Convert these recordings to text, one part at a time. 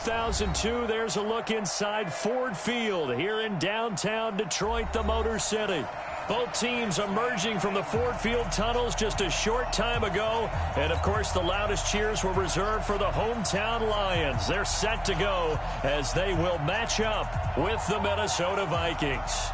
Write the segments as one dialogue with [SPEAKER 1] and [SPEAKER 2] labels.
[SPEAKER 1] 2002, there's a look inside Ford Field here in downtown Detroit, the Motor City. Both teams emerging from the Ford Field tunnels just a short time ago. And, of course, the loudest cheers were reserved for the hometown Lions. They're set to go as they will match up with the Minnesota Vikings.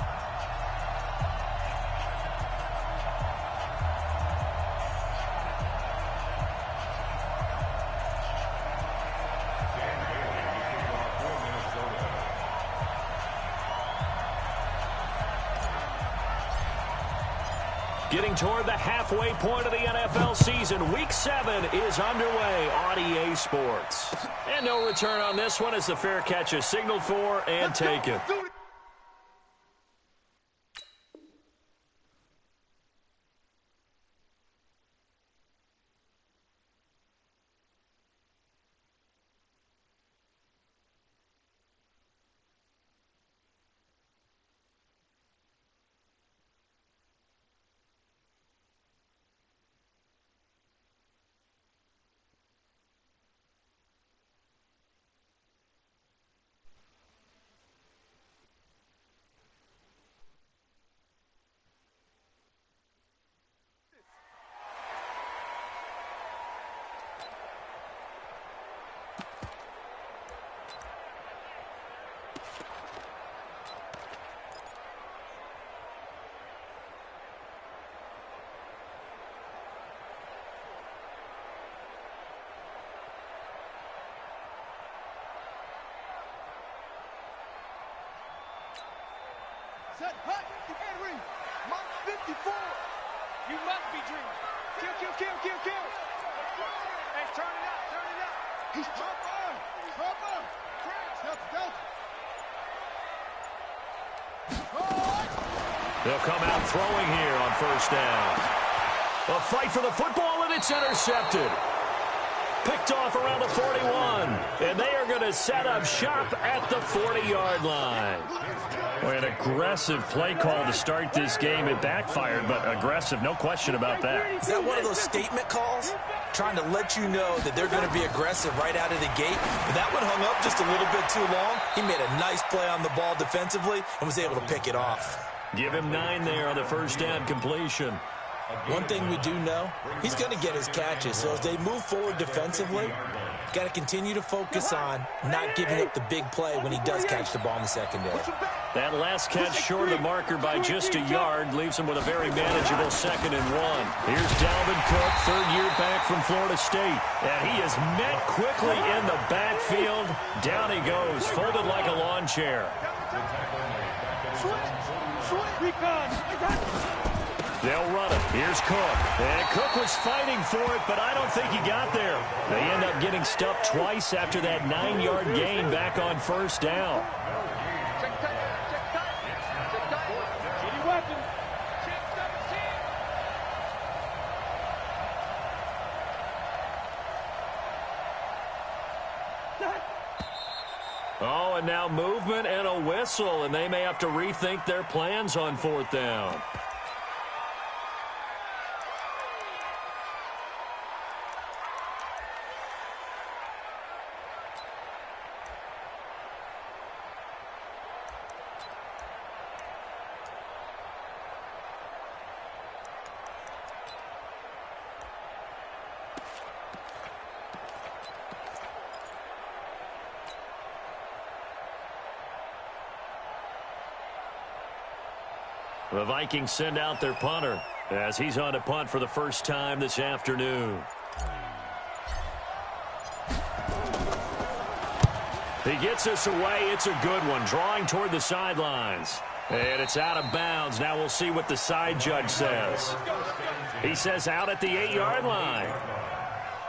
[SPEAKER 1] Getting toward the halfway point of the NFL season. Week 7 is underway on EA Sports. And no return on this one as the fair catch is signaled for and taken.
[SPEAKER 2] Set, hut, Henry, Mark 54. You must be dreaming. Kill, kill, kill, kill, kill. Hey, turn it up, turn it up. He's tougher, tougher.
[SPEAKER 1] They'll come out throwing here on first down. A fight for the football, and it's intercepted. Picked off around the 41, and they are going to set up shop at the 40-yard line. Boy, an aggressive play call to start this game. It backfired, but aggressive, no question about that.
[SPEAKER 3] Is that one of those statement calls? Trying to let you know that they're going to be aggressive right out of the gate. But that one hung up just a little bit too long. He made a nice play on the ball defensively and was able to pick it off.
[SPEAKER 1] Give him 9 there on the first down completion.
[SPEAKER 3] One thing we do know, he's going to get his catches. So as they move forward defensively, got to continue to focus on not giving up the big play when he does catch the ball in the secondary.
[SPEAKER 1] That last catch short of the marker by just a yard leaves him with a very manageable 2nd and 1. Here's Dalvin Cook, third year back from Florida State. And he is met quickly in the backfield. Down he goes, folded like a lawn chair. They'll run it. Here's Cook. And Cook was fighting for it, but I don't think he got there. They end up getting stuffed twice after that 9-yard gain back on first down. Oh, and now movement and a whistle, and they may have to rethink their plans on 4th down. The Vikings send out their punter as he's on to punt for the first time this afternoon. He gets us away. It's a good one, drawing toward the sidelines. And it's out of bounds. Now we'll see what the side judge says. He says out at the 8-yard line.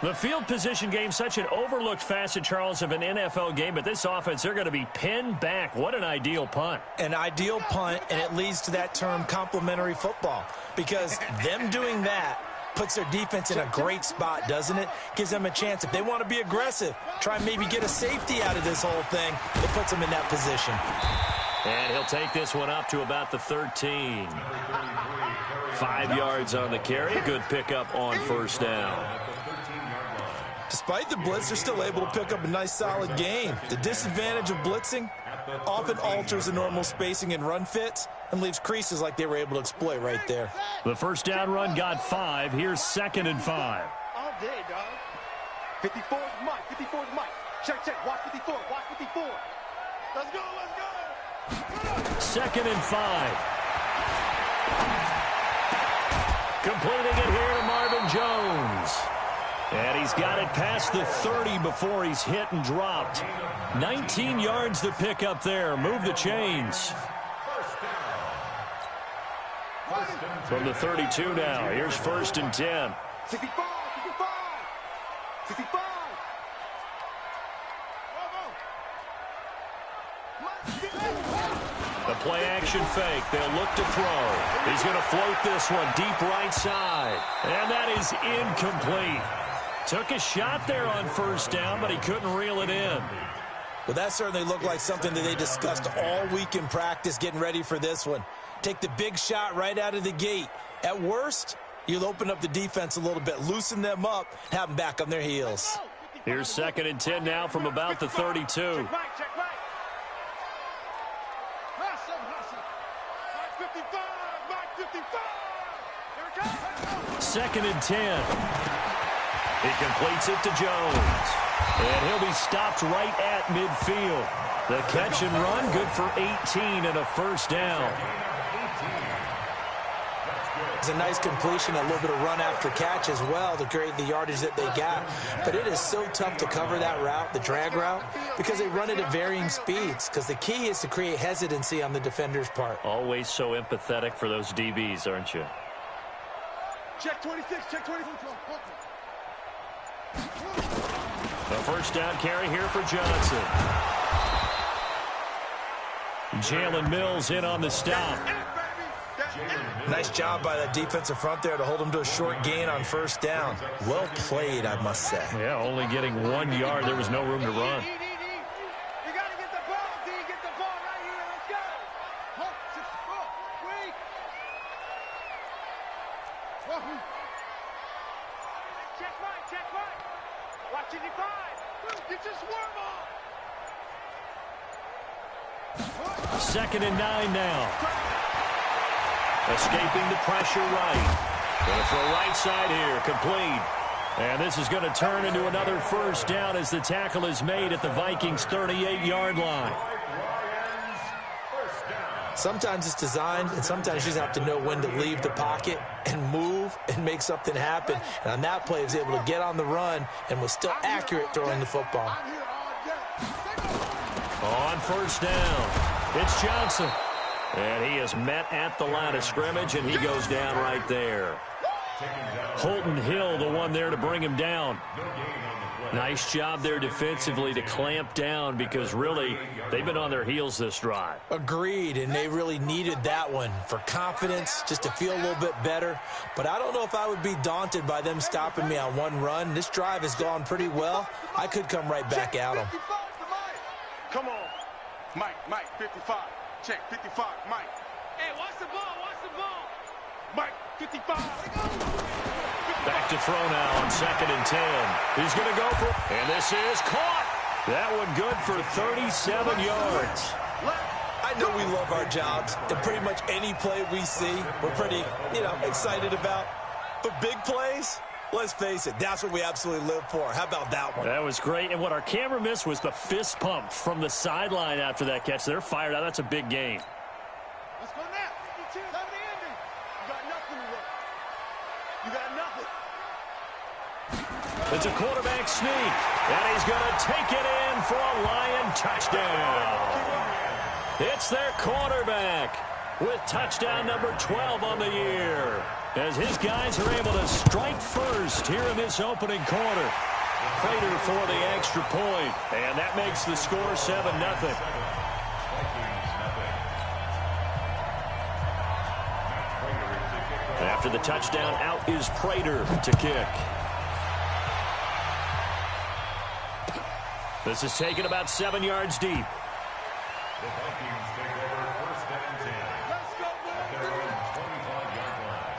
[SPEAKER 1] The field position game, such an overlooked facet, Charles, of an NFL game. But this offense, they're going to be pinned back. What an ideal punt.
[SPEAKER 3] An ideal punt, and it leads to that term complementary football. Because them doing that puts their defense in a great spot, doesn't it? Gives them a chance. If they want to be aggressive, try and maybe get a safety out of this whole thing, it puts them in that position.
[SPEAKER 1] And he'll take this one up to about the 13. 5 yards on the carry. Good pickup on first down.
[SPEAKER 3] Despite the blitz, they're still able to pick up a nice, solid gain. The disadvantage of blitzing often alters the normal spacing and run fits and leaves creases like they were able to exploit right there.
[SPEAKER 1] The first down run got 5. Here's 2nd and 5.
[SPEAKER 2] All day, dog. 54 is Mike. 54 is Mike. Check, check. Watch 54. Watch 54. Let's go, let's go.
[SPEAKER 1] 2nd and 5. Completing it here to Marvin Jones. And he's got it past the 30 before he's hit and dropped. 19 yards to pick up there. Move the chains. From the 32 now. Here's 1st and 10.
[SPEAKER 2] 65, 65, 65.
[SPEAKER 1] The play action fake. They'll look to throw. He's going to float this one deep right side. And that is incomplete. Took a shot there on 1st down, but he couldn't reel it in.
[SPEAKER 3] Well, that certainly looked like something that they discussed all week in practice getting ready for this one. Take the big shot right out of the gate. At worst, you'll open up the defense a little bit, loosen them up, have them back on their heels.
[SPEAKER 1] Here's 2nd and 10 now from about the 32.
[SPEAKER 2] Check right, check right. Hustle, hustle. Mike 55, Mike 55. Here it comes.
[SPEAKER 1] 2nd and 10. He completes it to Jones. And he'll be stopped right at midfield. The catch and run, good for 18 and a 1st down.
[SPEAKER 3] It's a nice completion, a little bit of run after catch as well to create the yardage that they got. But it is so tough to cover that route, the drag route, because they run it at varying speeds. Because the key is to create hesitancy on the defender's part.
[SPEAKER 1] Always so empathetic for those DBs, aren't you?
[SPEAKER 2] Check 26, check 26.
[SPEAKER 1] The 1st down carry here for Johnson. Jalen Mills in on the stop.
[SPEAKER 3] Nice job by that defensive front there to hold him to a short gain on 1st down. Well played, I must say.
[SPEAKER 1] Yeah, only getting 1 yard. There was no room to run.
[SPEAKER 2] You got to get the ball, D. Get the ball right here. Let's go. Hold, 64. Wait. Wahoo. Check right, check right. Watch it, 5. Get your swarm on.
[SPEAKER 1] 2nd and 9 now. Escaping the pressure right. Going to throw right side here. Complete. And this is going to turn into another 1st down as the tackle is made at the Vikings' 38-yard line.
[SPEAKER 3] Sometimes it's designed, and sometimes you just have to know when to leave the pocket and move and make something happen. And on that play, he was able to get on the run and was still accurate throwing the football.
[SPEAKER 1] On 1st down, it's Johnson. And he is met at the line of scrimmage, and he goes down right there. Holton Hill, the one there to bring him down. Nice job there defensively to clamp down because really they've been on their heels this drive.
[SPEAKER 3] Agreed, and they really needed that one for confidence, just to feel a little bit better. But I don't know if I would be daunted by them stopping me on one run. This drive has gone pretty well. I could come right back at them.
[SPEAKER 2] Come on. Mike, 55. Check, 55, Mike. Hey, watch the ball, watch the ball. Mike, 55.
[SPEAKER 1] Back to throw now on 2nd and 10. He's going to go for it. And this is caught. That one good for 37 yards.
[SPEAKER 3] I know we love our jobs, and pretty much any play we see, we're pretty, excited about. But big plays, let's face it, that's what we absolutely live for. How about that one?
[SPEAKER 1] That was great. And what our camera missed was the fist pump from the sideline after that catch. They're fired out. That's a big gain.
[SPEAKER 2] Let's go now. 52, 70 ending. You got nothing to work. You got nothing.
[SPEAKER 1] It's a quarterback sneak. And he's going to take it in for a Lion touchdown. It's their quarterback with touchdown number 12 on the year, as his guys are able to strike first here in this opening quarter. Prater for the extra point, and that makes the score 7-0. After the touchdown, out is Prater to kick. This is taken about 7 yards deep.
[SPEAKER 4] The Vikings take over 1st and 10.
[SPEAKER 2] Let's go,
[SPEAKER 4] At their own 25-yard line.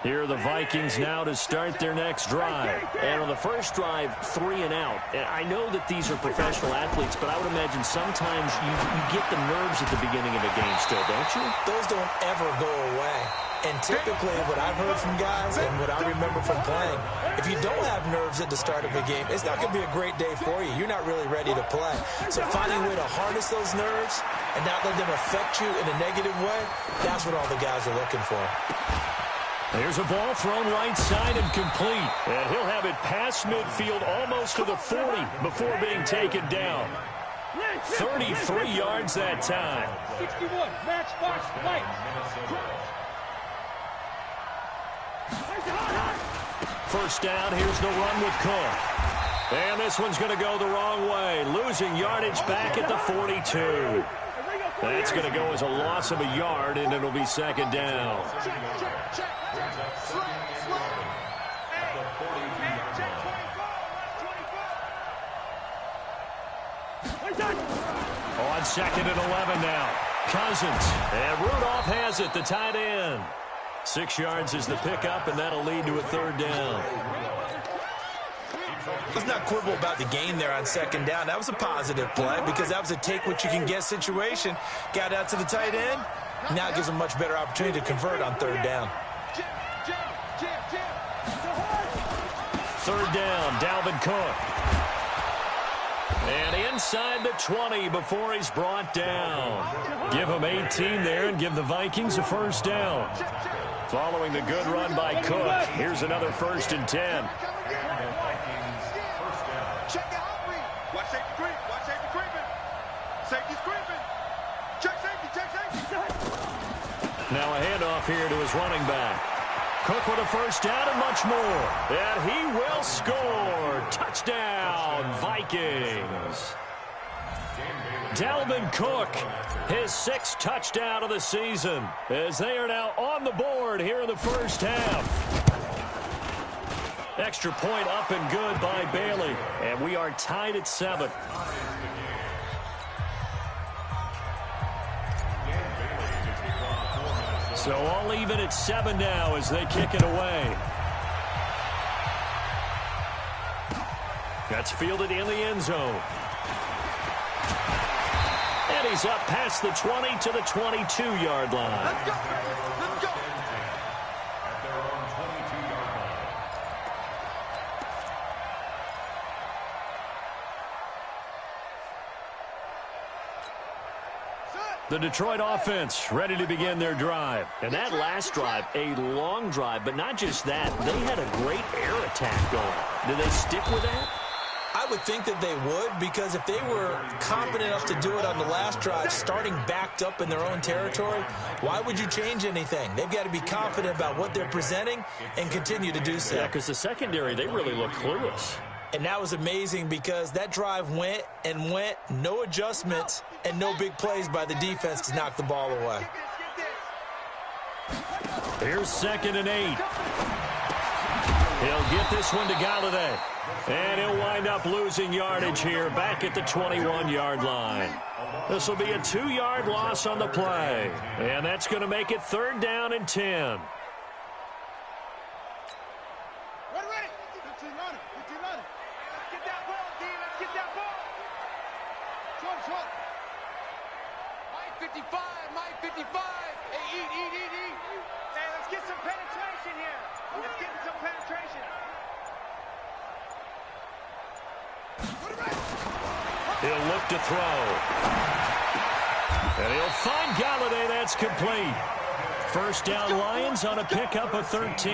[SPEAKER 1] Here are the Vikings now to start their next drive.
[SPEAKER 5] And on the first drive, 3 and out. And I know that these are professional athletes, but I would imagine sometimes you get the nerves at the beginning of a game still, don't you?
[SPEAKER 3] Those don't ever go away. And typically what I've heard from guys and what I remember from playing, if you don't have nerves at the start of a game, it's not going to be a great day for you. You're not really ready to play. So finding a way to harness those nerves and not let them affect you in a negative way, that's what all the guys are looking for.
[SPEAKER 1] There's a ball thrown right side and complete. And he'll have it past midfield almost to the 40 before being taken down. 33 yards that time.
[SPEAKER 2] 61, matchbox light.
[SPEAKER 1] First down, here's the run with Cook. And this one's going to go the wrong way. Losing yardage back at the 42. That's going to go as a loss of a yard, and it'll be second down. On second and 11 now. Cousins. And Rudolph has it, the tight end. 6 yards is the pickup, and that'll lead to a third down.
[SPEAKER 3] Let's not quibble about the gain there on second down. That was a positive play because that was a take-what-you-can-get situation. Got out to the tight end. Now it gives them a much better opportunity to convert on third down.
[SPEAKER 1] Third down, Dalvin Cook. And inside the 20 before he's brought down. Give him 18 there and give the Vikings a first down. Following the good run by Cook, here's another 1st and 10.
[SPEAKER 2] Check the hot read. Watch safety creep. Watch safety creeping. Safety's creeping. Check safety. Check safety.
[SPEAKER 1] Now a handoff here to his running back. Cook with a first down and much more. And he will score. Touchdown, Vikings. Dalvin Cook, his 6th touchdown of the season, as they are now on the board here in the first half. Extra point up and good by Bailey. And we are tied at 7. So all even at 7 now as they kick it away. That's fielded in the end zone. And he's up past the 20 to the 22-yard line.
[SPEAKER 2] Let's go. Let's go.
[SPEAKER 1] The Detroit offense ready to begin their drive. And that last drive, a long drive, but not just that. They had a great air attack going. Do they stick with that?
[SPEAKER 3] I would think that they would, because if they were competent enough to do it on the last drive, starting backed up in their own territory, why would you change anything? They've got to be confident about what they're presenting and continue to do so.
[SPEAKER 1] Yeah, because the secondary, they really look clueless.
[SPEAKER 3] And that was amazing because that drive went and went, no adjustments, and no big plays by the defense to knock the ball away.
[SPEAKER 1] Here's 2nd and 8. He'll get this one to Galladay. And he'll wind up losing yardage here back at the 21-yard line. This will be a 2-yard loss on the play. And that's going to make it 3rd down and 10.
[SPEAKER 2] Ready. 15 on it. 15 on it. Let's get that ball, D. Let's get that ball. Short. Mike 55. Mike 55. Hey, eat. Hey, let's get some penetration here. Let's get some penetration.
[SPEAKER 1] He'll look to throw. And he'll find Galladay. That's complete. First down, Lions on a pickup of 13.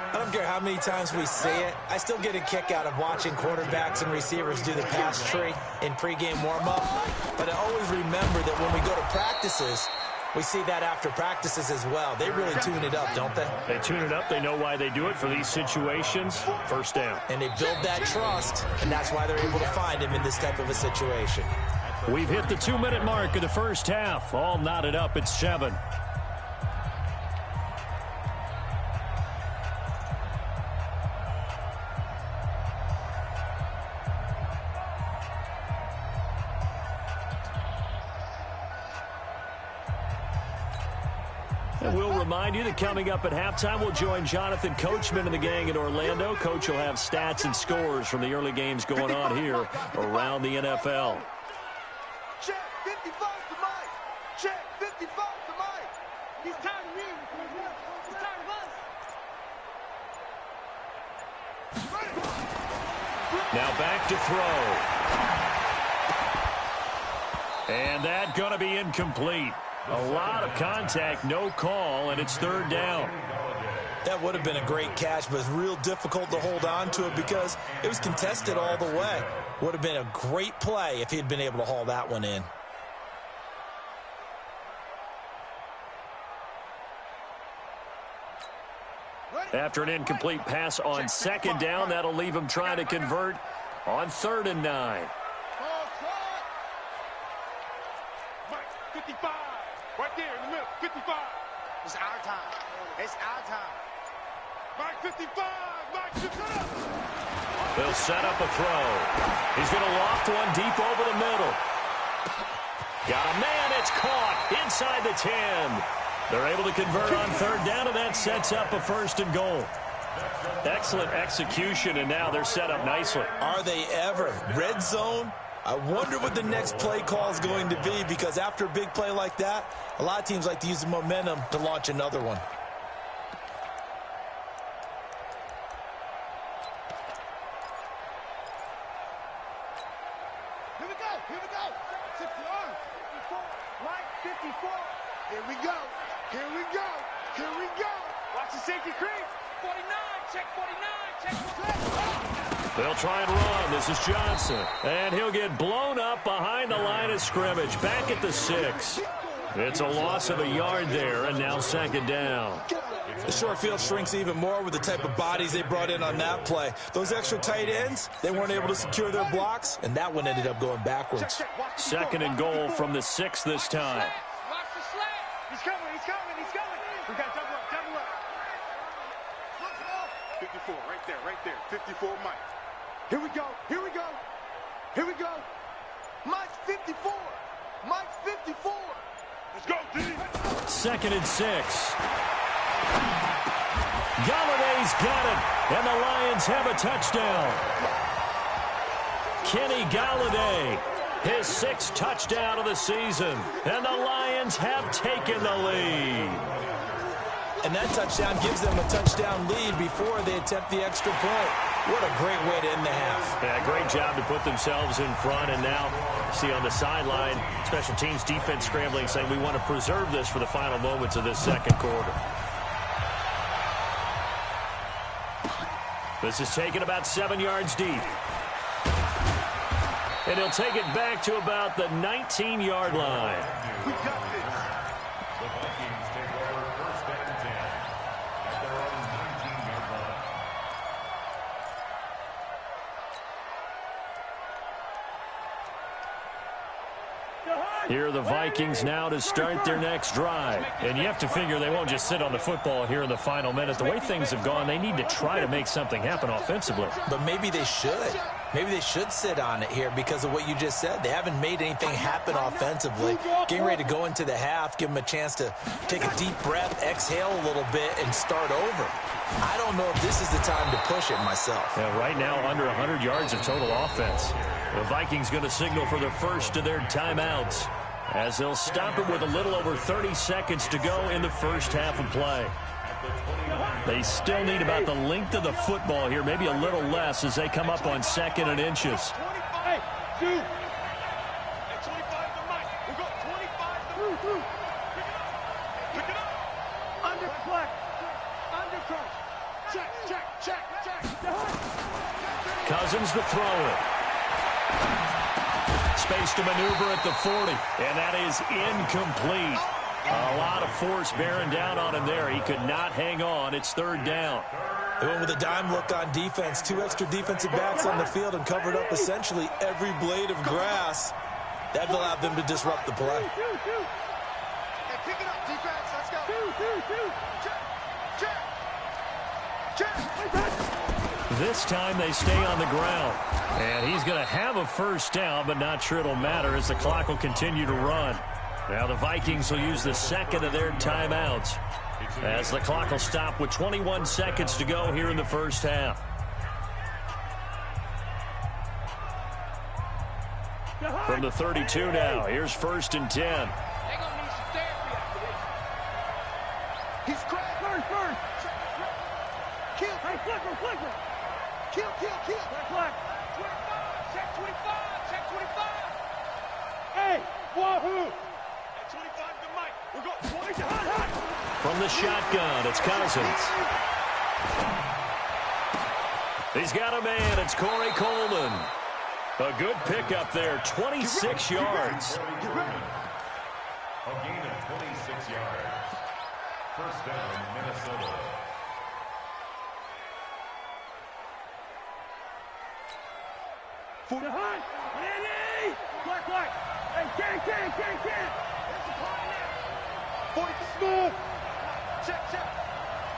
[SPEAKER 3] I don't care how many times we see it. I still get a kick out of watching quarterbacks and receivers do the pass tree in pregame warm-up. But I always remember that when we go to practices, we see that after practices as well. They really tune it up, don't they?
[SPEAKER 1] They tune it up. They know why they do it for these situations. First down.
[SPEAKER 3] And they build that trust, and that's why they're able to find him in this type of a situation.
[SPEAKER 1] We've hit the 2-minute mark of the first half. All knotted up at 7. And we'll remind you that coming up at halftime, we'll join Jonathan Coachman and the gang in Orlando. Coach will have stats and scores from the early games going on here around the NFL.
[SPEAKER 2] Check 55 to Mike. Check 55 to Mike. He's tired of me. He's tired of us.
[SPEAKER 1] Now back to throw. And that going to be incomplete. A lot of contact, no call, and it's third down.
[SPEAKER 3] That would have been a great catch, but it's real difficult to hold on to it because it was contested all the way. Would have been a great play if he'd been able to haul that one in.
[SPEAKER 1] After an incomplete pass on second down, that'll leave him trying to convert on 3rd and 9.
[SPEAKER 2] Mike, 55. Right there in the middle, 55. It's our time. It's our time. Mike, 55. Mike, 55.
[SPEAKER 1] They'll set up a throw. He's going to loft one deep over the middle. Got a man. It's caught inside the 10. They're able to convert on 3rd down, and that sets up a 1st and goal. Excellent execution, and now they're set up nicely.
[SPEAKER 3] Are they ever? Red zone? I wonder what the next play call is going to be, because after a big play like that, a lot of teams like to use the momentum to launch another one.
[SPEAKER 2] Here we go. Here we go. 61. 54. Mike, 54. Here we go. Here we go. Here we go. Watch the safety creep. 49. Check 49. Check 49.
[SPEAKER 1] They'll try and run. This is Johnson. And he'll get blown up behind the line of scrimmage. Back at the 6. It's a loss of a yard there, and now 2nd down.
[SPEAKER 3] The short field shrinks even more with the type of bodies they brought in on that play. Those extra tight ends, they weren't able to secure their blocks, and that one ended up going backwards.
[SPEAKER 1] 2nd and goal from the 6 this time.
[SPEAKER 2] Watch the slant. He's coming. He's coming. He's coming. We got double up. Double up. 54. Right there. 54, Mike. Here we go. Here we go. Here we go. Mike's 54. Mike's 54. Let's go, D.
[SPEAKER 1] 2nd and 6. Galladay's got it, and the Lions have a touchdown. Kenny Galladay, his 6th touchdown of the season, and the Lions have taken the lead.
[SPEAKER 3] And that touchdown gives them a touchdown lead before they attempt the extra point. What a great way to end the half.
[SPEAKER 1] Yeah, great job to put themselves in front, and now see on the sideline, special teams defense scrambling, saying we want to preserve this for the final moments of this 2nd quarter. This is taken about 7 yards deep. And he'll take it back to about the 19-yard line.
[SPEAKER 2] We got this.
[SPEAKER 4] The Vikings take over 1st and 10 at their own 19-yard line.
[SPEAKER 1] Here are the Vikings now to start their next drive. And you have to figure they won't just sit on the football here in the final minute. The way things have gone, they need to try to make something happen offensively.
[SPEAKER 3] But maybe they should. Maybe they should sit on it here because of what you just said. They haven't made anything happen offensively. Getting ready to go into the half, give them a chance to take a deep breath, exhale a little bit, and start over. I don't know if this is the time to push it myself.
[SPEAKER 1] Yeah, right now, under 100 yards of total offense. The Vikings going to signal for the first of their timeouts as they'll stop it with a little over 30 seconds to go in the first half of play. They still need about the length of the football here, maybe a little less as they come up on 2nd and inches.
[SPEAKER 2] 25, 2. And 25 to Mike. We go 25 to Mike. Pick it up. Under flex. Under crunch. Check.
[SPEAKER 1] Cousins to throw it. Space to maneuver at the 40, and that is incomplete. A lot of force bearing down on him there. He could not hang on. It's 3rd down.
[SPEAKER 3] They went with a dime look on defense. 2 extra defensive backs on the field and covered up essentially every blade of grass. That allowed them to disrupt the play.
[SPEAKER 2] Hey, pick it up, defense. Let's go. Check.
[SPEAKER 1] This time they stay on the ground. And he's going to have a 1st down, but not sure it'll matter as the clock will continue to run. Now the Vikings will use the 2nd of their timeouts. as the clock will stop with 21 seconds to go here in the first half. From the 32 now, here's 1st and 10.
[SPEAKER 2] They're going to need some therapy after this. He's cracked. First. Kill. Hey, flipper. Kill. Flag. 25. Check 25. Hey, wahoo. That 25 to Mike. We're going. Hot.
[SPEAKER 1] From the shotgun, it's Cousins. He's got a man. It's Corey Coleman. A good pickup there, 26 yards.
[SPEAKER 4] A gain of 26 yards. First down, Minnesota.
[SPEAKER 2] For the hunt. Andy! Black. Hey, can. There's a play now. 40 smooth. Check.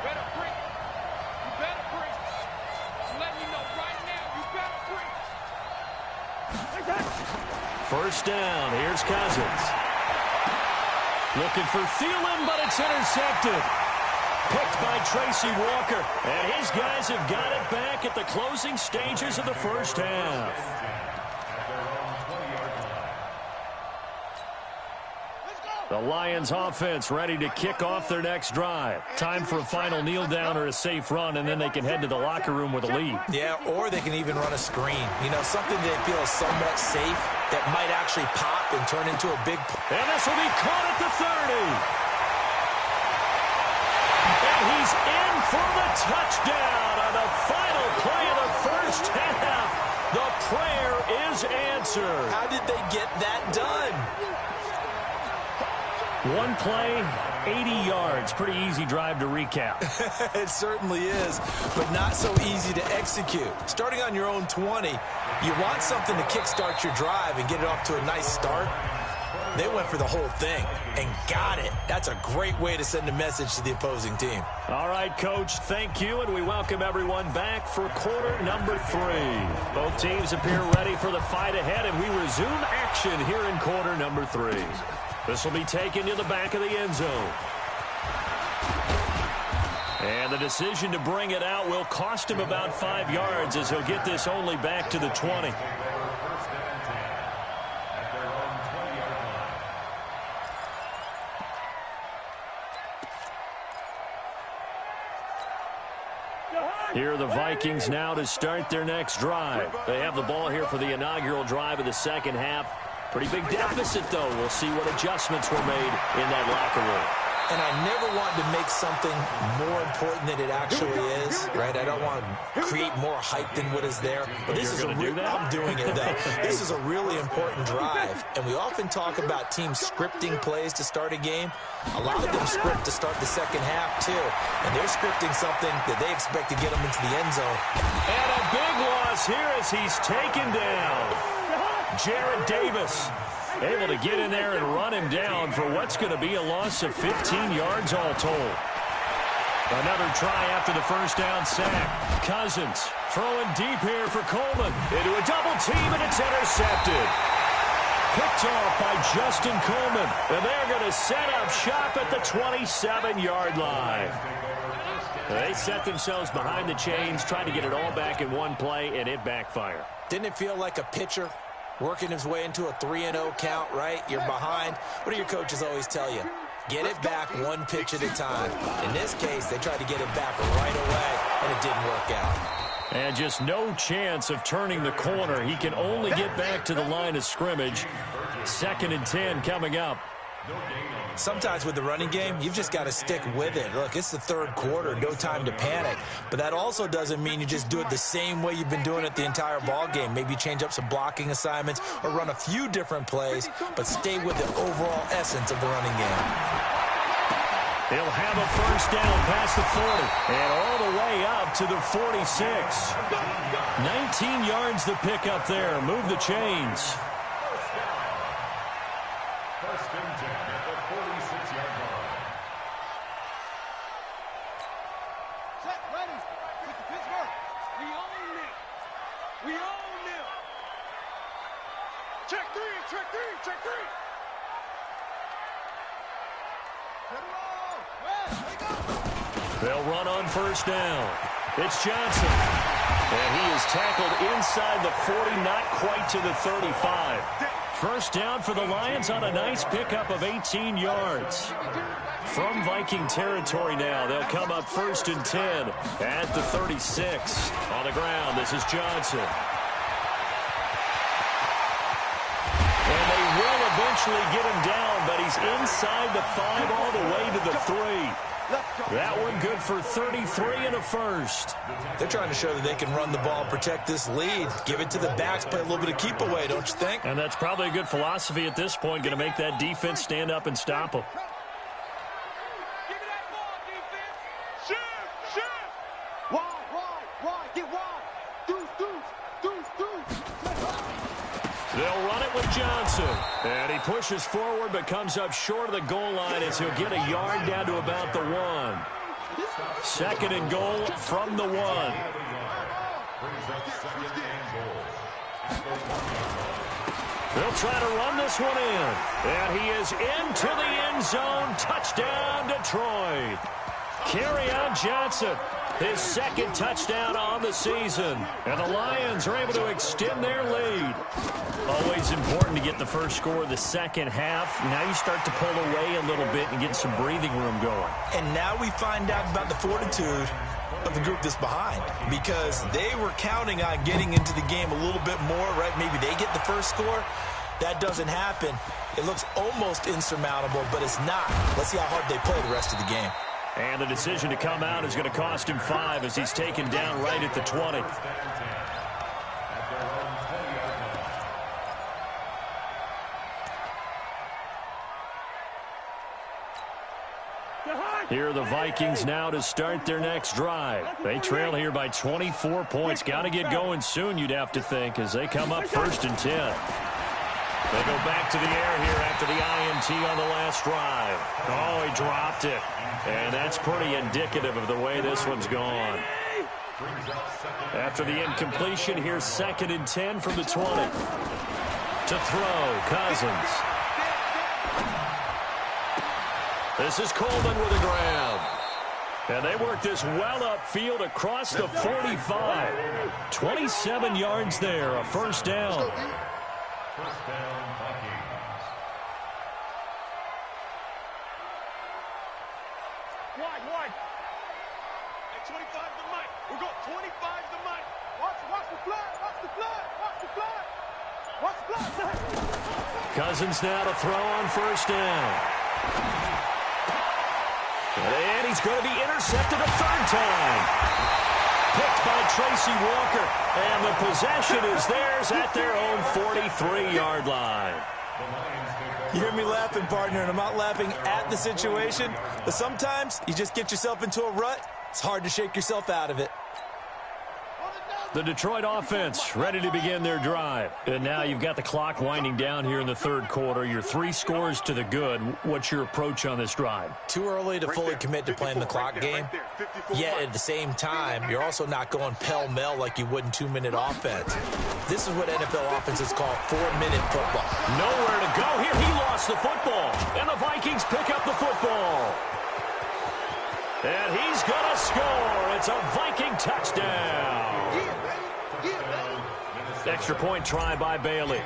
[SPEAKER 2] Better bring. You better bring. I'm letting you know right now, you better bring.
[SPEAKER 1] First down, here's Cousins. Looking for Thielen, but it's intercepted. Picked by Tracy Walker. And his guys have got it back at the closing stages of the first half. The Lions offense ready to kick off their next drive. Time for a final kneel down or a safe run, and then they can head to the locker room with a lead.
[SPEAKER 3] Yeah, or they can even run a screen. You know, something they feel is somewhat safe that might actually pop and turn into a big...
[SPEAKER 1] And this will be caught at the 30. And he's in for the touchdown on the final play of the first half. The prayer is answered.
[SPEAKER 3] How did they get that done?
[SPEAKER 1] One play, 80 yards. Pretty easy drive to recap.
[SPEAKER 3] It certainly is, but not so easy to execute. Starting on your own 20, you want something to kickstart your drive and get it off to a nice start. They went for the whole thing and got it. That's a great way to send a message to the opposing team.
[SPEAKER 1] All right, Coach, thank you, and we welcome everyone back for quarter number 3. Both teams appear ready for the fight ahead, and we resume action here in quarter number 3. This will be taken to the back of the end zone. And the decision to bring it out will cost him about 5 yards as he'll get this only back to the 20. Here are the Vikings now to start their next drive. They have the ball here for the inaugural drive of the second half. Pretty big deficit, though. We'll see what adjustments were made in that locker room.
[SPEAKER 3] And I never want to make something more important than it actually is, right? I don't want to create more hype than what is there. But this is I'm doing it, though. This is a really important drive. And we often talk about teams scripting plays to start a game. A lot of them script to start the second half, too. And they're scripting something that they expect to get them into the end zone.
[SPEAKER 1] And a big loss here as he's taken down. Jarrett Davis able to get in there and run him down for what's going to be a loss of 15 yards all told. Another try after the first down sack. Cousins throwing deep here for Coleman. Into a double team, and it's intercepted. Picked off by Justin Coleman. And they're going to set up shop at the 27-yard line. They set themselves behind the chains, trying to get it all back in one play, and it backfired.
[SPEAKER 3] Didn't it feel like a pitcher working his way into a 3-0 count, right? You're behind. What do your coaches always tell you? Get it back one pitch at a time. In this case, they tried to get it back right away, and it didn't work out.
[SPEAKER 1] And just no chance of turning the corner. He can only get back to the line of scrimmage. 2nd and 10 coming up.
[SPEAKER 3] Sometimes with the running game, you've just got to stick with it. Look, it's the third quarter, no time to panic. But that also doesn't mean you just do it the same way you've been doing it the entire ball game. Maybe change up some blocking assignments or run a few different plays, but stay with the overall essence of the running game.
[SPEAKER 1] He'll have a first down past the 40 and all the way up to the 46. 19 yards the pick up there. Move the chains.
[SPEAKER 4] First and 10 at the 46-yard line.
[SPEAKER 2] Set, ready. With the Pittsburgh. We own it. We own them. Check three. Let it roll. Red, let it go.
[SPEAKER 1] They'll run on first down. It's Johnson. And he is tackled inside the 40, not quite to the 35. First down for the Lions on a nice pickup of 18 yards. From Viking territory now, they'll come up 1st and 10 at the 36. On the ground, this is Johnson. And they will eventually get him down, but he's inside the 5 all the way to the 3. That one good for 33 and a first.
[SPEAKER 3] They're trying to show that they can run the ball, protect this lead, give it to the backs, play a little bit of keep away, don't you think?
[SPEAKER 1] And that's probably a good philosophy at this point, going to make that defense stand up and stop them.
[SPEAKER 2] Give me that ball, defense. Shoot. Wide. Get wide. Deuce.
[SPEAKER 1] They'll run it with Johnson. And he pushes forward but comes up short of the goal line as he'll get a yard down to about the 1. 2nd and goal from the 1. They'll try to run this one in. And he is into the end zone. Touchdown, Detroit. Kerryon Johnson, his 2nd touchdown on the season. And the Lions are able to extend their lead. Always important to get the first score of the second half. Now you start to pull away a little bit and get some breathing room going.
[SPEAKER 3] And now we find out about the fortitude of the group that's behind, because they were counting on getting into the game a little bit more, right? Maybe they get the first score. That doesn't happen. It looks almost insurmountable, but it's not. Let's see how hard they play the rest of the game.
[SPEAKER 1] And the decision to come out is going to cost him 5 as he's taken down right at the 20. Here are the Vikings now to start their next drive. They trail here by 24 points. Got to get going soon, you'd have to think, as they come up 1st and 10. They go back to the air here after the INT on the last drive. Oh, he dropped it. And that's pretty indicative of the way this one's gone. After the incompletion, here's 2nd and 10 from the 20. To throw, Cousins. This is Coleman with the ground. And they work this well upfield across the 45. 27 yards there, a first down.
[SPEAKER 4] First down, Vikings.
[SPEAKER 2] Wide. At 25 the mic. We're going 25 the mic. Watch the flag.
[SPEAKER 1] Cousins now to throw on first down. And he's going to be intercepted a 3rd time. Picked by Tracy Walker. And the possession is theirs at their own 43-yard line.
[SPEAKER 3] You hear me laughing, partner, and I'm not laughing at the situation, but sometimes you just get yourself into a rut. It's hard to shake yourself out of it.
[SPEAKER 1] The Detroit offense ready to begin their drive. And now you've got the clock winding down here in the 3rd quarter. Your 3 scores to the good. What's your approach on this drive?
[SPEAKER 3] Too early to fully commit to playing the clock game. Yet at the same time, you're also not going pell-mell like you would in 2-minute offense. This is what NFL offenses call 4-minute football.
[SPEAKER 1] Nowhere to go here. He lost the football. And the Vikings pick up the football. And he's going to score. It's a Viking touchdown. Extra point try by Bailey.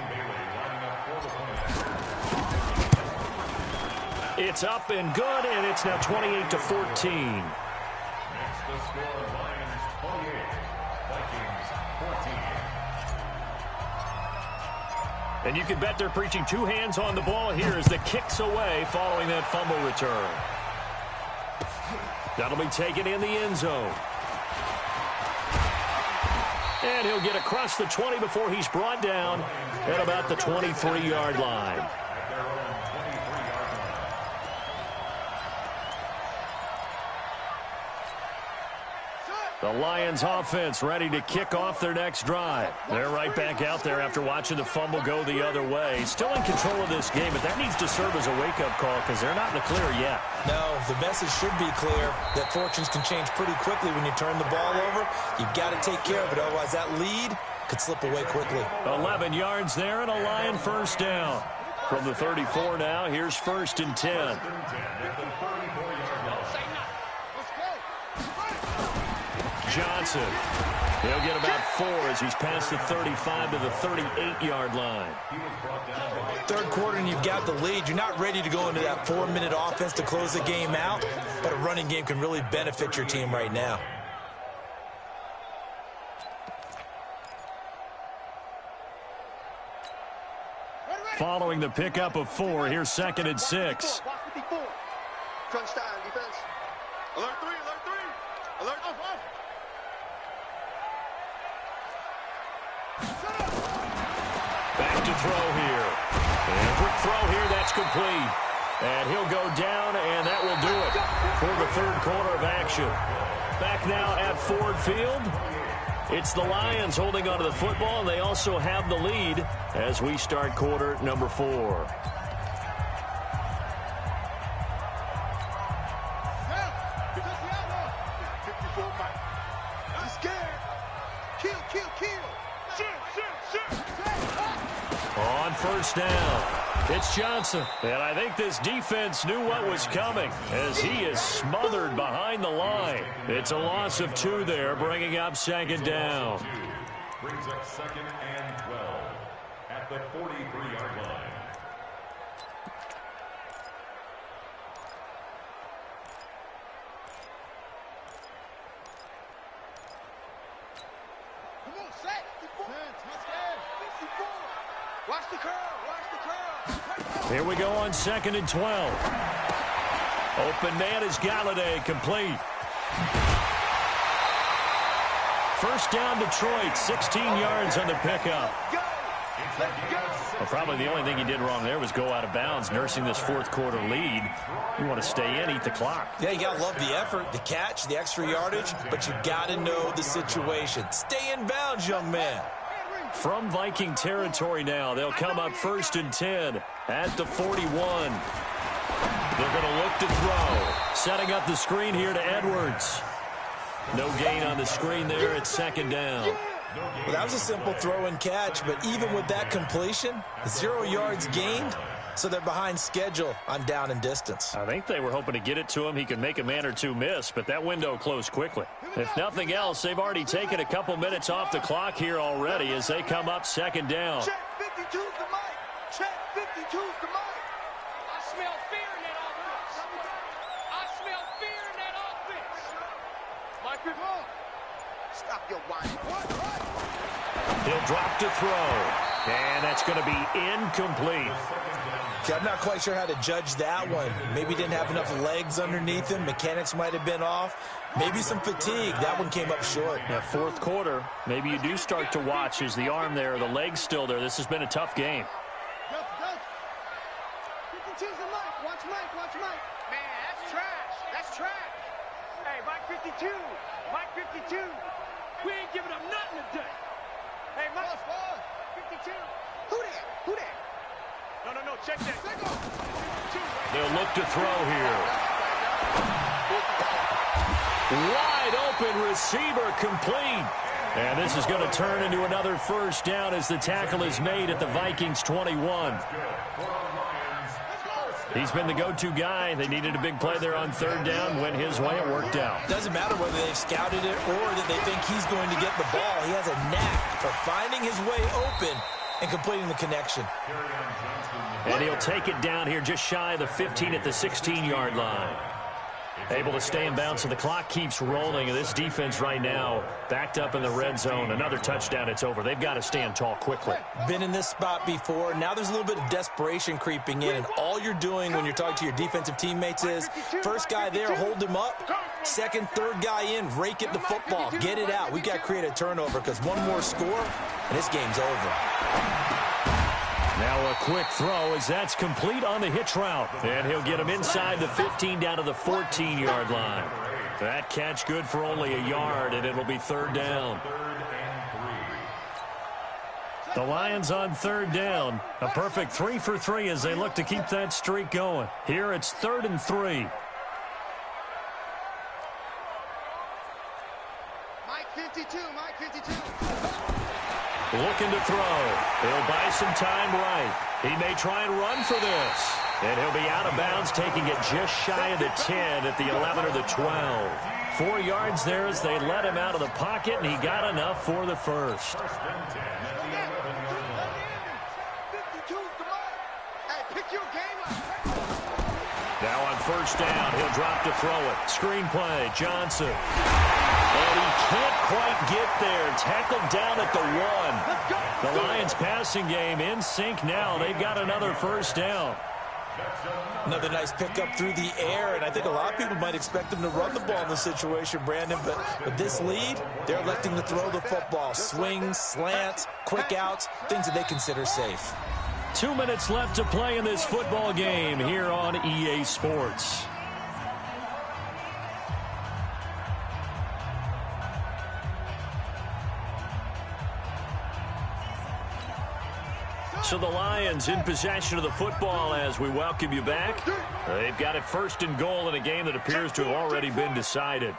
[SPEAKER 1] It's up and good, and it's now 28-14.
[SPEAKER 4] Next, the score, Lions 28, Vikings 14.
[SPEAKER 1] And you can bet they're preaching 2 hands on the ball here as the kick's away following that fumble return. That'll be taken in the end zone. And he'll get across the 20 before he's brought down at about the 23-yard line. The Lions offense ready to kick off their next drive. They're right back out there after watching the fumble go the other way. Still in control of this game, but that needs to serve as a wake-up call because they're not in the clear yet.
[SPEAKER 3] No, the message should be clear that fortunes can change pretty quickly when you turn the ball over. You've got to take care of it, otherwise that lead could slip away quickly.
[SPEAKER 1] 11 yards there and a Lion first down. From the 34 now, here's 1st and 10. Johnson. He'll get about 4 as he's past the 35 to the 38-yard line.
[SPEAKER 3] Third quarter and you've got the lead. You're not ready to go into that 4-minute offense to close the game out, but a running game can really benefit your team right now.
[SPEAKER 1] Following the pickup of 4, here's 2nd and 6.
[SPEAKER 2] Crunch time, defense. Alert 3, alert 3. Alert off.
[SPEAKER 1] Back to throw here. And quick throw here, that's complete. And he'll go down, and that will do it for the third quarter of action. Back now at Ford Field. It's the Lions holding onto the football, and they also have the lead as we start quarter number 4.
[SPEAKER 2] He's scared. Kill.
[SPEAKER 1] On first down, it's Johnson. And I think this defense knew what was coming as he is smothered behind the line. It's a loss of 2 there, bringing up 2nd down.
[SPEAKER 4] Brings up 2nd and 12 at the 43-yard line.
[SPEAKER 2] Come on, set. 54. Watch the curl.
[SPEAKER 1] Here we go on 2nd and 12. Open man is Galladay, complete. First down Detroit, 16 yards on the pickup. Well, probably the only thing he did wrong there was go out of bounds, nursing this fourth quarter lead. You want to stay in, eat the clock.
[SPEAKER 3] Yeah, you got to love the effort, the catch, the extra yardage, but you got to know the situation. Stay in bounds, young man.
[SPEAKER 1] From Viking territory now, they'll come up 1st and 10 at the 41. They're going to look to throw. Setting up the screen here to Edwards. No gain on the screen there at 2nd down.
[SPEAKER 3] Well, that was a simple throw and catch, but even with that completion, 0 yards gained, so they're behind schedule on down and distance.
[SPEAKER 1] I think they were hoping to get it to him. He could make a man or two miss, but that window closed quickly. If nothing else, they've already taken a couple minutes off the clock here already as they come up 2nd down.
[SPEAKER 2] Check 52's the mic. Check 52's the mic. I smell fear in that offense. I smell fear in that offense. Mike, stop your whining.
[SPEAKER 1] He'll drop to throw, and that's going to be incomplete.
[SPEAKER 3] See, I'm not quite sure how to judge that one. Maybe didn't have enough legs underneath him. Mechanics might have been off. Maybe some fatigue. That one came up short.
[SPEAKER 1] Yeah, fourth quarter, maybe you do start to watch as the arm there, the leg's still there. This has been a tough game.
[SPEAKER 2] Watch Mike. Man, that's trash. That's trash. Hey, Mike 52. Mike 52. We ain't giving up nothing today. Hey, Mike 52. Who that? No, check that.
[SPEAKER 1] They'll look to throw here. Wide open receiver, complete. And this is going to turn into another first down as the tackle is made at the Vikings 21. He's been the go-to guy. They needed a big play there on 3rd down. Went his way. It worked out.
[SPEAKER 3] Doesn't matter whether they've scouted it or that they think he's going to get the ball. He has a knack for finding his way open and completing the connection.
[SPEAKER 1] And he'll take it down here just shy of the 15 at the 16-yard line. Able to stay in bounds, so the clock keeps rolling. And this defense right now backed up in the red zone. Another touchdown, it's over. They've got to stand tall quickly.
[SPEAKER 3] Been in this spot before. Now there's a little bit of desperation creeping in. And all you're doing when you're talking to your defensive teammates is, first guy there, hold him up. Second, third guy in, rake at the football. Get it out. We've got to create a turnover because one more score, and this game's over.
[SPEAKER 1] Now a quick throw as that's complete on the hitch route. And he'll get him inside the 15 down to the 14-yard line. That catch good for only a yard, and it'll be 3rd down. The Lions on 3rd down. A perfect 3 for 3 as they look to keep that streak going. Here it's 3rd and 3.
[SPEAKER 2] Mike 52.
[SPEAKER 1] Looking to throw. He'll buy some time right. He may try and run for this. And he'll be out of bounds, taking it just shy of the 10 at the 11 or the 12. 4 yards there as they let him out of the pocket, and he got enough for the first. Now on first down, he'll drop to throw it. Screenplay, Johnson. And he can't quite get there. Tackled down at the 1. The Lions passing game in sync now. They've got another first down.
[SPEAKER 3] Another nice pickup through the air, and I think a lot of people might expect them to run the ball in this situation, Brandon, but with this lead, they're electing to throw the football. Swings, slants, quick outs, things that they consider safe.
[SPEAKER 1] 2 minutes left to play in this football game here on EA Sports. So the Lions in possession of the football as we welcome you back. They've got it first and goal in a game that appears to have already been decided.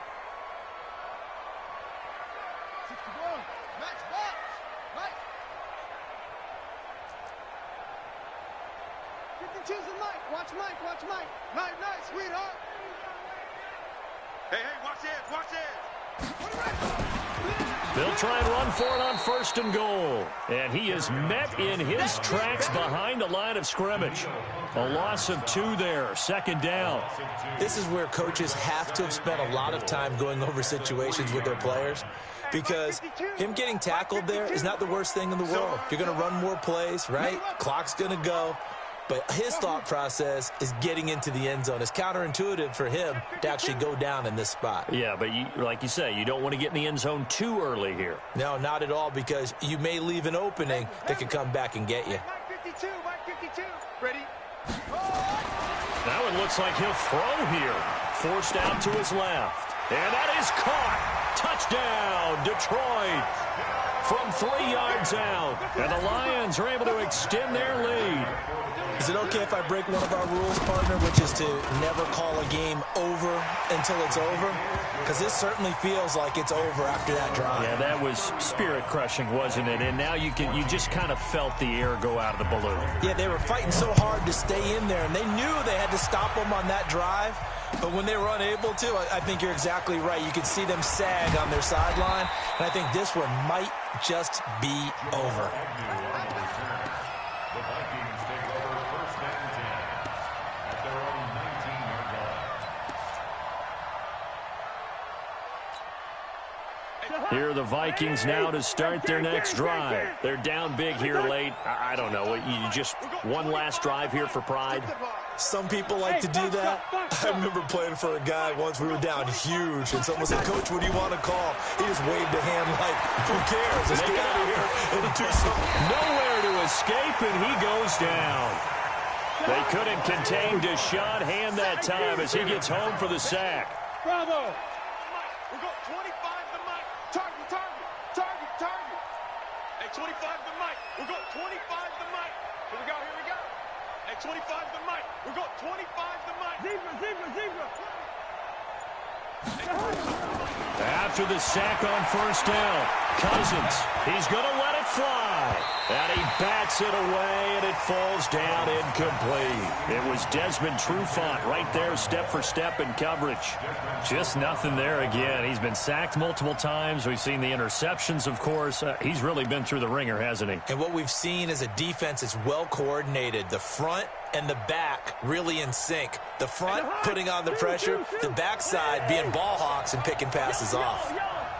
[SPEAKER 2] Watch Mike. Nice, sweetheart. Hey, watch it.
[SPEAKER 1] They'll try and run for it on first and goal. And he is met in his tracks behind the line of scrimmage. A loss of 2 there, second down.
[SPEAKER 3] This is where coaches have to have spent a lot of time going over situations with their players, because him getting tackled there is not the worst thing in the world. You're going to run more plays, right? Clock's going to go. But his thought process is getting into the end zone. It's counterintuitive for him to actually go down in this spot.
[SPEAKER 1] Yeah, but like you say, you don't want to get in the end zone too early here.
[SPEAKER 3] No, not at all, because you may leave an opening that could come back and get you.
[SPEAKER 2] Mike 52. Ready?
[SPEAKER 1] Now it looks like he'll throw here. Forced out to his left. And that is caught. Touchdown, Detroit. From 3 yards out. And the Lions are able to extend their lead.
[SPEAKER 3] Is it okay if I break one of our rules, partner, which is to never call a game over until it's over? Because this certainly feels like it's over after that drive.
[SPEAKER 1] Yeah, that was spirit-crushing, wasn't it? And now you just kind of felt the air go out of the balloon.
[SPEAKER 3] Yeah, they were fighting so hard to stay in there, and they knew they had to stop them on that drive. But when they were unable to, I think you're exactly right. You could see them sag on their sideline, and I think this one might just be over.
[SPEAKER 1] Here are the Vikings now to start their next drive. They're down big here late. I don't know. You just one last drive here for pride?
[SPEAKER 3] Some people like to do that. I remember playing for a guy once. We were down huge, and someone said, "Coach, what do you want to call?" He just waved a hand like, "Who cares? Let's get out of here and do something."
[SPEAKER 1] Nowhere to escape, and he goes down. They couldn't contain Deshaun Hand that time as he gets home for the sack.
[SPEAKER 2] Bravo. We're going 25 to Mike. Target. Hey, 25 to Mike. We're going 25 to Mike. Here we go. Hey, 25 to Mike. We're going 25 to Mike. Zebra.
[SPEAKER 1] After the sack on first down, Cousins, he's going to let it fly. And he bats it away, and it falls down incomplete. It was Desmond Trufant right there, step for step in coverage. Just nothing there again. He's been sacked multiple times. We've seen the interceptions, of course. He's really been through the ringer, hasn't he?
[SPEAKER 3] And what we've seen is a defense that's well coordinated. The front and the back really in sync. The front putting on the pressure, the backside being ball hawks and picking passes off.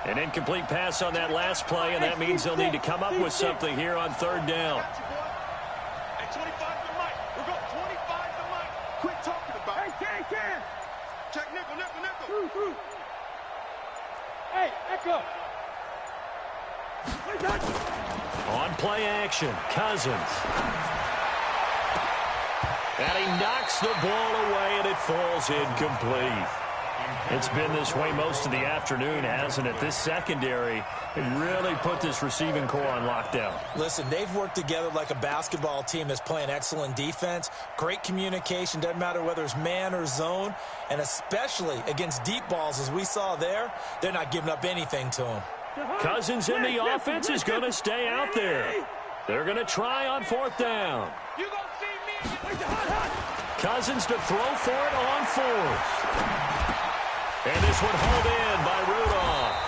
[SPEAKER 1] An incomplete pass on that last play, and that means they'll need to come up with something here on third down.
[SPEAKER 2] Hey, 25 to Mike. We're going 25 to Mike. Quit talking about it. Hey, Ken. Check nickel. Hey, Echo.
[SPEAKER 1] On play action, Cousins. And he knocks the ball away, and it falls incomplete. It's been this way most of the afternoon, hasn't it? This secondary really put this receiving core on lockdown.
[SPEAKER 3] Listen, they've worked together like a basketball team that's playing excellent defense. Great communication, doesn't matter whether it's man or zone. And especially against deep balls, as we saw there, they're not giving up anything to them.
[SPEAKER 1] Cousins in the offense is going to stay out there. They're going to try on fourth down.
[SPEAKER 2] You gonna see me?
[SPEAKER 1] Cousins to throw for it on fourth. And this one hauled in by Rudolph.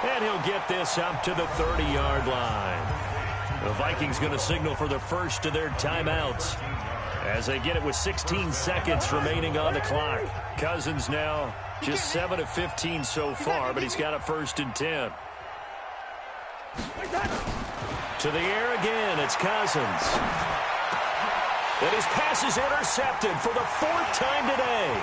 [SPEAKER 1] And he'll get this up to the 30-yard line. The Vikings going to signal for the first of their timeouts as they get it with 16 seconds remaining on the clock. Cousins now just 7 of 15 so far, but he's got a 1st and 10. To the air again, it's Cousins. And his pass is intercepted for the 4th time today.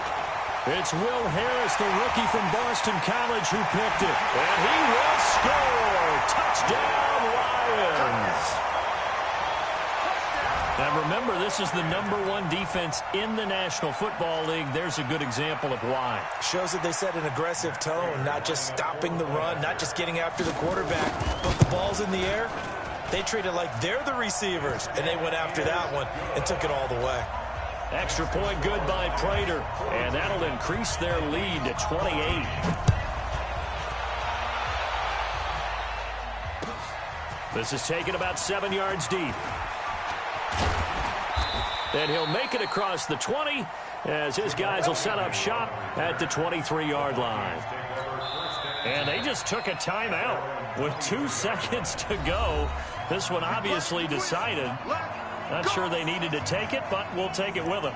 [SPEAKER 1] It's Will Harris, the rookie from Boston College, who picked it. And he will score. Touchdown, Lions. Now remember, this is the #1 defense in the National Football League. There's a good example of why.
[SPEAKER 3] Shows that they set an aggressive tone, not just stopping the run, not just getting after the quarterback, but the ball's in the air. They treat it like they're the receivers, and they went after that one and took it all the way.
[SPEAKER 1] Extra point good by Prater, and that'll increase their lead to 28. This is taken about 7 yards deep. And he'll make it across the 20 as his guys will set up shop at the 23-yard line. And they just took a timeout with 2 seconds to go. This one obviously decided. Not sure they needed to take it, but we'll take it with them.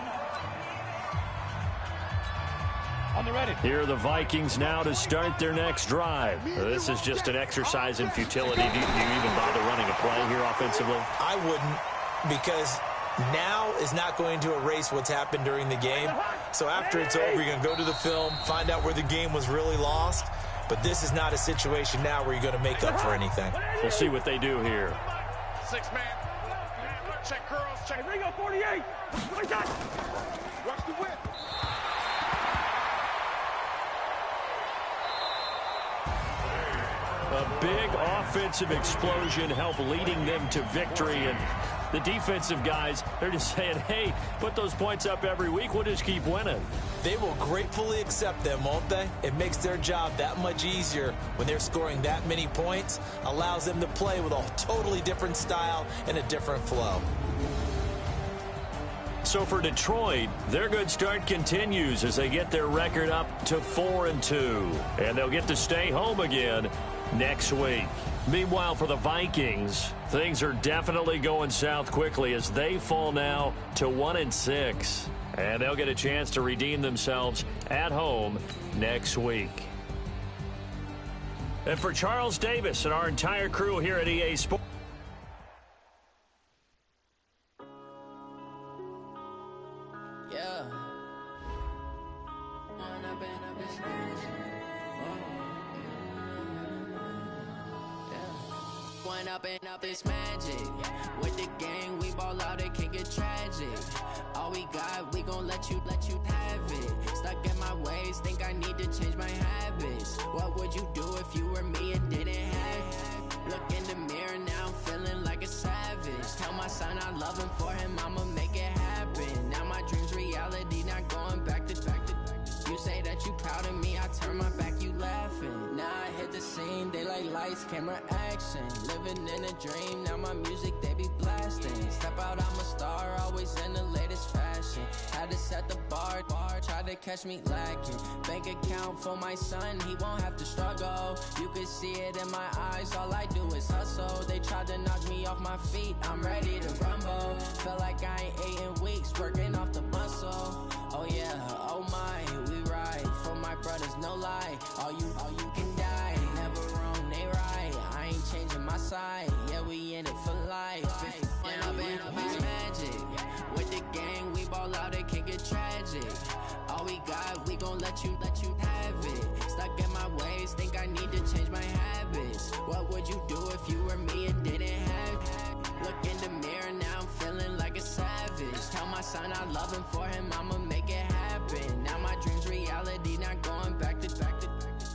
[SPEAKER 2] On the ready.
[SPEAKER 1] Here are the Vikings now to start their next drive. This is just an exercise in futility. Do you even bother running a play here offensively?
[SPEAKER 3] I wouldn't, because now is not going to erase what's happened during the game. So after it's over, you're going to go to the film, find out where the game was really lost. But this is not a situation now where you're going to make up for anything.
[SPEAKER 1] We'll see what they do here.
[SPEAKER 2] 6-man. Check girls. Check Ringo 48. Watch the whip.
[SPEAKER 1] A big offensive explosion helped leading them to victory. And the defensive guys, they're just saying, hey, put those points up every week. We'll just keep winning.
[SPEAKER 3] They will gratefully accept them, won't they? It makes their job that much easier when they're scoring that many points. Allows them to play with a totally different style and a different flow.
[SPEAKER 1] So for Detroit, their good start continues as they get their record up to 4-2. And they'll get to stay home again next week. Meanwhile, for the Vikings, things are definitely going south quickly as they fall now to 1-6. And they'll get a chance to redeem themselves at home next week. And for Charles Davis and our entire crew here at EA Sports.
[SPEAKER 6] Up is magic. With the gang, we ball out, it can get tragic. All we got, we gon' let you have it. Stuck in my ways, think I need to change my habits. What would you do if you were me and didn't have it? Look in the mirror, now I'm feeling like a savage. Tell my son I love him, for him I'ma make it happen. Now my dream's reality, not going back to. You say that you proud of me, I turn my back, you laughing. Now I hit the scene, they like lights, camera, action. Living in a dream, now my music, they be blasting. Step out, I'm a star, always in the latest fashion. Had to set the bar, try to catch me lacking. Bank account for my son, he won't have to struggle. You can see it in my eyes, all I do is hustle. They tried to knock me off my feet, I'm ready to rumble. Feel like I ain't ate in weeks, working off the muscle. Oh yeah, oh my, we ride for my brothers, no lie. All you can die, never wrong, they right. I ain't changing my side, yeah, we in it for life. Yeah, I've been magic. With the gang, we ball out, it can get tragic. All we got, we gon' let you have it. Stuck in my ways, think I need to change my habits. What would you do if you were me and didn't have it? Look in the mirror, now I'm feeling like a savage. Tell my son I love him, for him I'ma make it happen. Now my dream's reality, not going back to.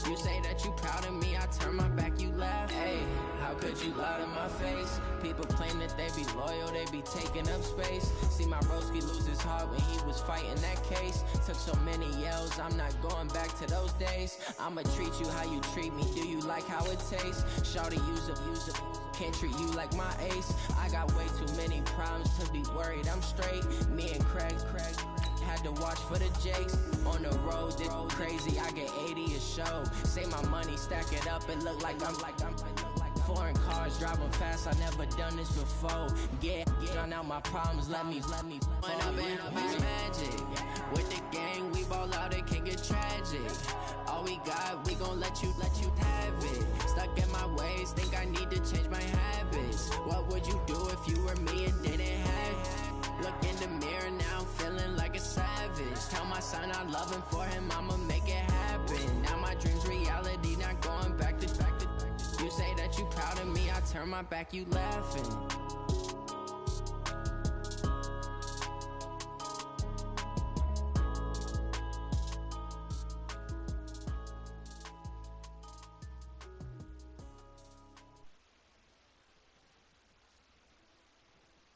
[SPEAKER 6] You say that you proud of me, I turn my back, you laugh. Hey, how could you lie to my face? People claim that they be loyal, they be taking up space. See my broski lose his heart when he was fighting that case. Took so many yells, I'm not going back to those days. I'ma treat you how you treat me, do you like how it tastes? Shawty, use up, can't treat you like my ace. I got way too many problems to be worried, I'm straight. Me and Craig had to watch for the jakes. On the road, this crazy, I get 80 a show. Say my money, stack it up, it look like I'm foreign cars, driving fast, I never done this before. Drown out my problems, let me When up in it's magic. With the gang, we ball out, it can get tragic. All we got, we gon' let you have it. Stuck in my ways, think I need to change my habits. What would you do if you were me and didn't have it? Look in the mirror now, I'm feeling like a savage. Tell my son I love him, for him I'ma make it happen. Now my dream's reality, not going back to. You say that you proud of me, I turn my back, you laughing.